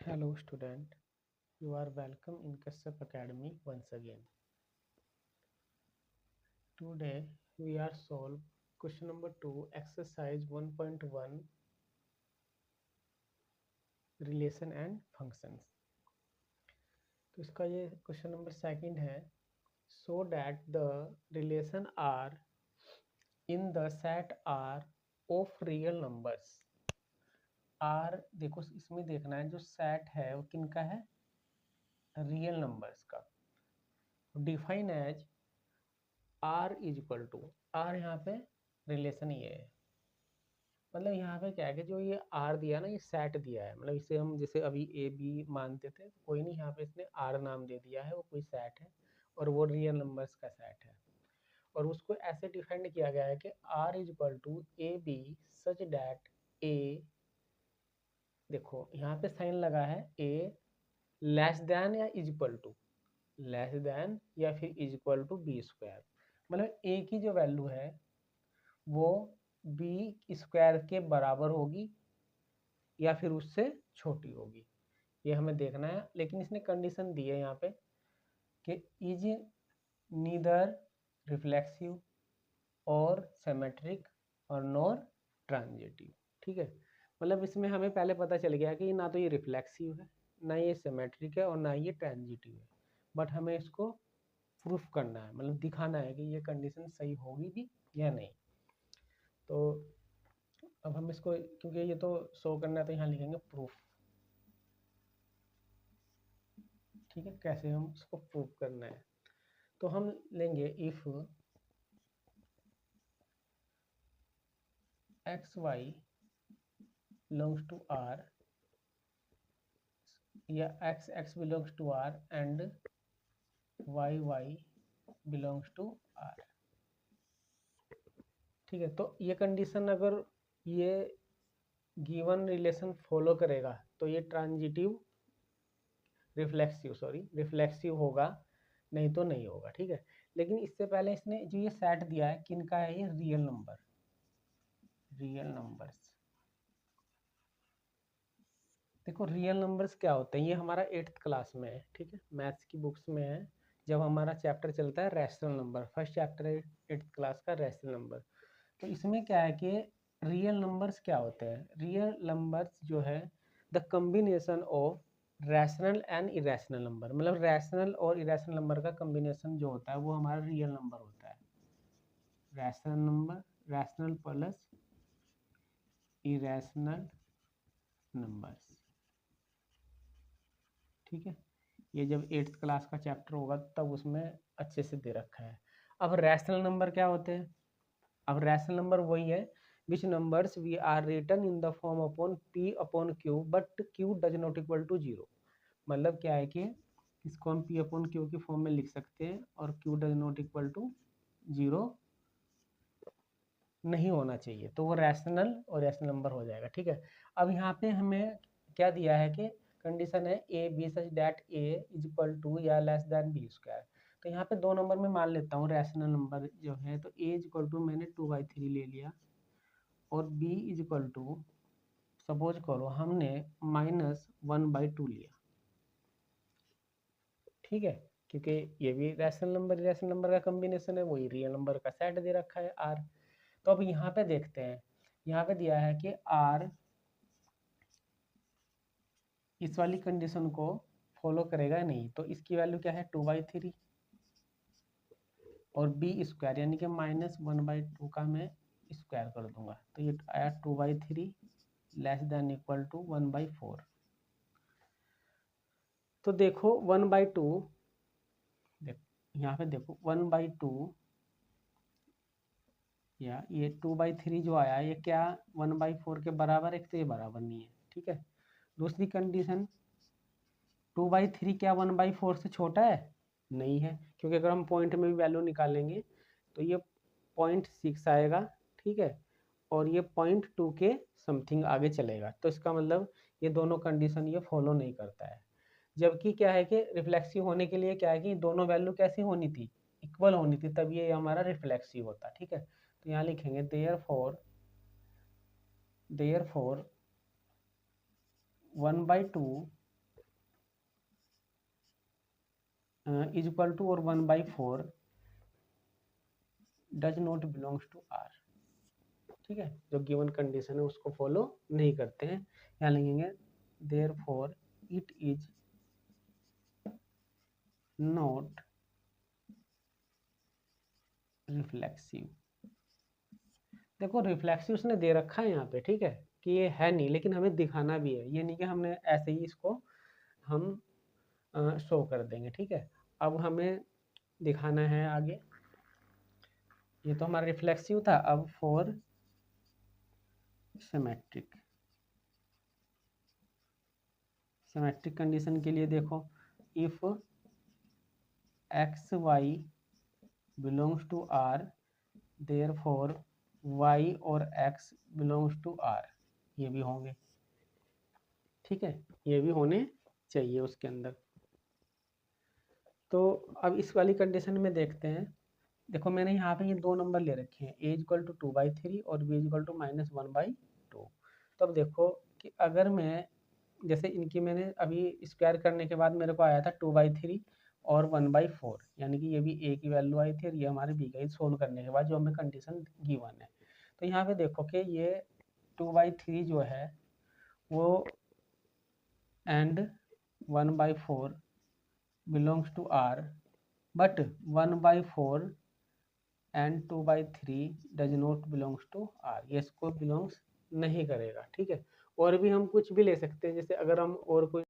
Hello student, you are welcome in Kashyap Academy once again. Today we are solve question number 2 exercise 1.1 relation and functions. तो इसका ये question number second है so that the relation are in the set R of real numbers. R देखो इसमें देखना है जो set है वो किनका है, रियल नंबर्स का. Define as R is equal to R, यहाँ पे रिलेशन ये है. मतलब यहाँ पे क्या है कि जो ये R दिया ना, ये सेट दिया है. मतलब इसे हम जैसे अभी ए बी मानते थे, तो कोई नहीं, यहाँ पे इसने R नाम दे दिया है, वो कोई सेट है और वो रियल नंबर्स का सेट है. और उसको ऐसे डिफाइंड किया गया है कि R is equal to a b such that a, देखो यहाँ पे साइन लगा है, ए लेस देन या is equal to, less than या फिर is equal to b square. मतलब ए की जो वैल्यू है वो बी स्क्वायर के बराबर होगी या फिर उससे छोटी होगी, ये हमें देखना है. लेकिन इसने कंडीशन दी है यहाँ पे कि इज नीदर रिफ्लेक्सिव और सिमेट्रिक और नॉर ट्रांजिटिव. ठीक है, मतलब इसमें हमें पहले पता चल गया कि ना तो ये रिफ्लेक्सिव है, ना ये सिमेट्रिक है और ना ये ट्रांजिटिव है. बट हमें इसको प्रूफ करना है, मतलब दिखाना है कि ये कंडीशन सही होगी भी या नहीं. तो अब हम इसको, क्योंकि ये तो शो करना है, तो यहाँ लिखेंगे प्रूफ. ठीक है, कैसे हम इसको प्रूफ करना है, तो हम लेंगे if x y belongs to R या x x belongs to R and y y belongs to R. ठीक है, तो ये कंडीशन अगर ये गिवन रिलेशन फॉलो करेगा तो ये ट्रांजिटिव रिफ्लेक्सिव होगा, नहीं तो नहीं होगा. ठीक है, लेकिन इससे पहले इसने जो ये सेट दिया है किनका है, ये रियल नंबर्स. देखो रियल नंबर्स क्या होते हैं, ये हमारा 8th क्लास में है. ठीक है, मैथ्स की बुक्स में है, जब हमारा चैप्टर चलता है रैशनल नंबर. फर्स्ट चैप्टर है 8th क्लास का, रैशनल नंबर. तो इसमें क्या है कि रियल नंबर्स क्या होते हैं, रियल नंबर्स जो है the combination of rational and irrational number. मतलब रैशनल और इरेशनल नंबर का कम्बिनेशन जो होता है वो हमारा रियल नंबर होता है. Rational number, rational plus irrational numbers. ठीक है, ये जब 8th क्लास का चैप्टर होगा तब उसमें अच्छे से दे रखा है. अब रैशनल नंबर क्या होते हैं, अब रैशनल नंबर वही है which numbers we are written in the form upon p upon q but q does not equal to zero. मतलब क्या है कि इसको हम पी अपॉन क्यू की फॉर्म में लिख सकते हैं और q does not equal to zero नहीं होना चाहिए, तो वो रैशनल और रैशनल नंबर हो जाएगा. ठीक है, अब यहाँ पे हमें क्या दिया है कि कंडीशन है a b such that a is equal to या लेस देन बी स्क्वायर. तो यहाँ पे 2 नंबर में मान लेता हूँ रैशनल नंबर जो है, तो ए इज इक्वल टू मैंने 2/3 ले लिया और b is equal to suppose करो हमने -1/2 लिया. ठीक है, क्योंकि ये भी रैशनल नंबर का कॉम्बिनेशन है, वही रियल नंबर का सेट दे रखा है आर. तो अब यहाँ पे देखते हैं, यहाँ पे दिया है कि आर इस वाली कंडीशन को फॉलो करेगा नहीं, तो इसकी वैल्यू क्या है 2/3 और बी स्क्वायर यानी कि -1/2 का मैं स्क्वायर कर दूंगा, तो ये आया 2/3 लेस देन इक्वल टू 1/4. तो देखो 1/2, यहाँ पे देखो 1/2 या ये 2/3 जो आया ये क्या 1/4 के बराबर है, तो ये बराबर नहीं है. ठीक है, दूसरी कंडीशन 2/3 क्या 1/4 से छोटा है, नहीं है, क्योंकि अगर हम पॉइंट में भी वैल्यू निकालेंगे तो ये 0.6 आएगा. ठीक है, और ये 0.2 के समथिंग आगे चलेगा, तो इसका मतलब ये दोनों कंडीशन ये फॉलो नहीं करता है. जबकि क्या है कि रिफ्लेक्सिव होने के लिए क्या है कि दोनों वैल्यू कैसी होनी थी, इक्वल होनी थी, तब ये हमारा रिफ्लेक्सिव होता. ठीक है, तो यहाँ लिखेंगे देयरफॉर 1/2 इज इक्वल टू और 1/4 does not belongs to R. ठीक है, जो गिवन कंडीशन है उसको फॉलो नहीं करते हैं। यहाँ लिखेंगे therefore it is not reflexive. देखो रिफ्लेक्सिव उसने दे रखा है यहाँ पे, ठीक है, कि ये है नहीं, लेकिन हमें दिखाना भी है, ये नहीं कि हमने ऐसे ही इसको हम शो कर देंगे। ठीक है, अब हमें दिखाना है आगे। ये तो हमारा रिफ्लेक्सिव था, अब फॉर सिमेट्रिक। सिमेट्रिक कंडीशन के लिए देखो, if x y belongs to R therefore y और एक्स बिलोंग्स टू आर, ये भी होंगे। ठीक है, ये भी होने चाहिए उसके अंदर। तो अब इस वाली कंडीशन में देखते हैं। देखो मैंने यहाँ पे ये दो नंबर ले रखे हैं, a इक्वल टू 2/3 और b इक्वल टू -1/2। तो अब देखो कि अगर मैं जैसे इनकी मैंने अभी स्क्वायर करने के बाद मेरे को आया था 2/3 और 1/4, यानी कि ये भी a की वैल्यू आई थी और ये हमारे b का सोल्व करने के बाद जो हमें कंडीशन गिवन है। तो यहाँ पे देखो कि ये 2/3 जो है वो and 1/4 belongs to r, but 1/4 and 2/3 does not belongs to R, ये इसको बिलोंग्स नहीं करेगा। ठीक है, और भी हम कुछ भी ले सकते हैं, जैसे अगर हम और कोई